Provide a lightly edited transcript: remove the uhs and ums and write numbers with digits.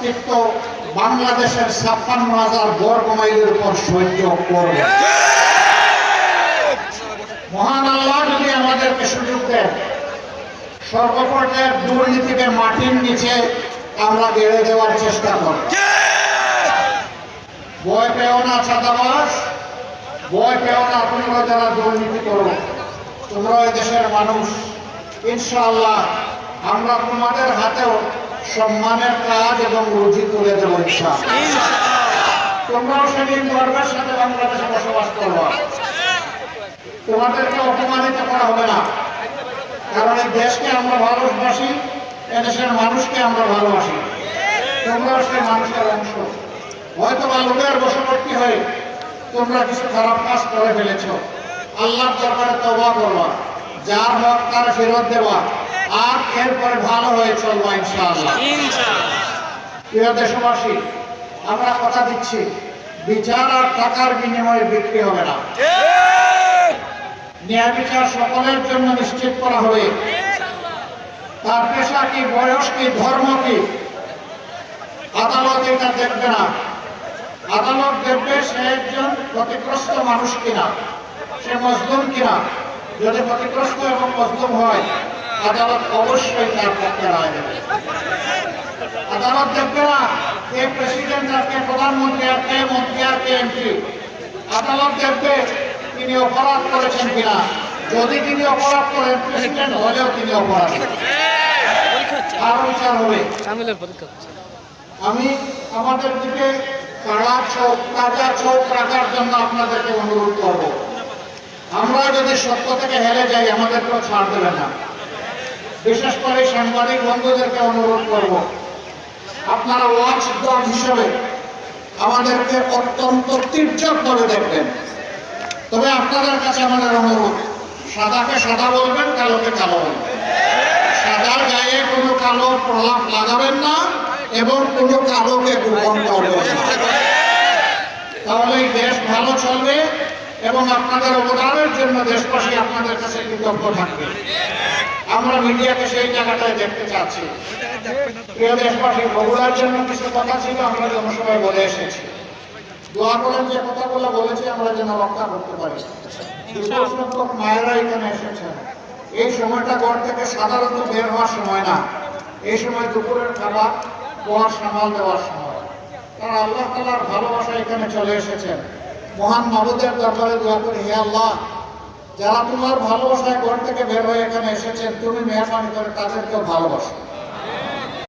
অস্তিত্ব বাংলাদেশের ৫৬,০০০ বর্গ মাইলের উপর সহ্য করবে। মহান আল্লাহ যদি আমাদেরকে সুযোগ দেন, সর্বপর্যায়ের দুর্নীতিকে মাটির নিচে আমরা গেড়ে দেওয়ার চেষ্টা করব। ভয় পেও না চাঁদাবাজ, ভয় পেও না তোমরা যারা দুর্নীতি করো, তোমরা ওই দেশের মানুষ। ইনশাআল্লাহ আমরা তোমাদের হাতেও সম্মানের কাজ এবং রুজি তুলে দেব ইনশাআল্লাহ। তোমরাও সেদিন গর্বের সাথে বাংলাদেশে বসবাস করবা। তোমাদেরকে অপমানিত করা হবে না, কারণ এই দেশকে আমরা ভালোবাসি, এদেশের মানুষকে আমরা ভালোবাসি। তোমরাও সেই মানুষের অংশ। হয়তো বা লোকের বশবর্তী হয়ে তোমরা কিছু খারাপ কাজ করে ফেলেছ, আল্লাহর দরবারে তওবা করবা, যার হক তার ফেরত দেওয়া, আর এরপরে ভালো হয়ে চলবা ইনশাআল্লাহ। প্রিয় দেশবাসী, আমরা কথা দিচ্ছি, বিচার আর টাকার বিনিময়ে বিক্রি হবে না। ন্যায় বিচার সকলের জন্য নিশ্চিত করা হবে। তার পেশা কি, বয়স কি, ধর্ম কি, আদালত এটা দেখবে না। আদালত দেখবে সে একজন ক্ষতিগ্রস্ত মানুষ কিনা, সে মজলুম কিনা। যদি ক্ষতিগ্রস্ত এবং মজলুম হয়, আদালত অবশ্যই তার পক্ষে রায় দেবে। আদালত দেখবে না কে প্রেসিডেন্ট আর কে প্রধানমন্ত্রী আর কে মন্ত্রী আর কে এমপি। আদালত দেখবে তিনি অপরাধ করেছেন কিনা। যদি তিনি অপরাধ করেন, প্রেসিডেন্ট হলেও তিনি অপরাধ, আর বিচার হবে। আমি আমাদের দিকে তাজা চোখ রাখার জন্য আপনাদেরকে অনুরোধ করব। আমরা যদি সত্য থেকে হেরে যাই, আমাদেরকেও ছাড় দেবে না। বিশেষ করে সাংবাদিক বন্ধুদেরকে অনুরোধ করব, আপনারা ওয়াচ ডগ হিসেবে আমাদেরকে অত্যন্ত তীর্যকভাবে দেখবেন। তবে আপনাদের কাছে আমাদের অনুরোধ, সাদাকে সাদা বলবেন, কালোকে কালো বলবেন। সাদার গায়ে কোনো কালো প্রলাপ লাগাবেন না এবং কোনো কালোকে গোপন করবেন না। তাহলে এই দেশ ভালো চলবে এবং আপনাদের অবদানের জন্য দেশবাসী আপনাদের কাছে কৃতজ্ঞ থাকবে। আমরা মিডিয়াকে সেই জায়গাটায় দেখতে চাচ্ছি। প্রিয় দেশবাসী, বগুড়ার জন্য কিছু কথা ছিল, আমরা জনসভায় বলে এসেছি। দোয়া করেন যে কথাগুলো বলেছি আমরা যেন রক্ষা করতে পারি। বিপুল সংখ্যক মায়েরা এখানে এসেছেন। এই সময়টা ঘর থেকে সাধারণত বের হওয়ার সময় না, এই সময় দুপুরের খাবার পোয়ার সামাল দেওয়ার সময়। তারা আল্লাহ তাআলার ভালোবাসা এখানে চলে এসেছেন। মহান মাবুদের দরবারে দোয়া করি, হে আল্লাহ, যারা তোমার ভালোবাসায় ঘর থেকে বের হয়ে এখানে এসেছেন, তুমি মেহরবানি করে তাদেরকেও ভালোবাসো।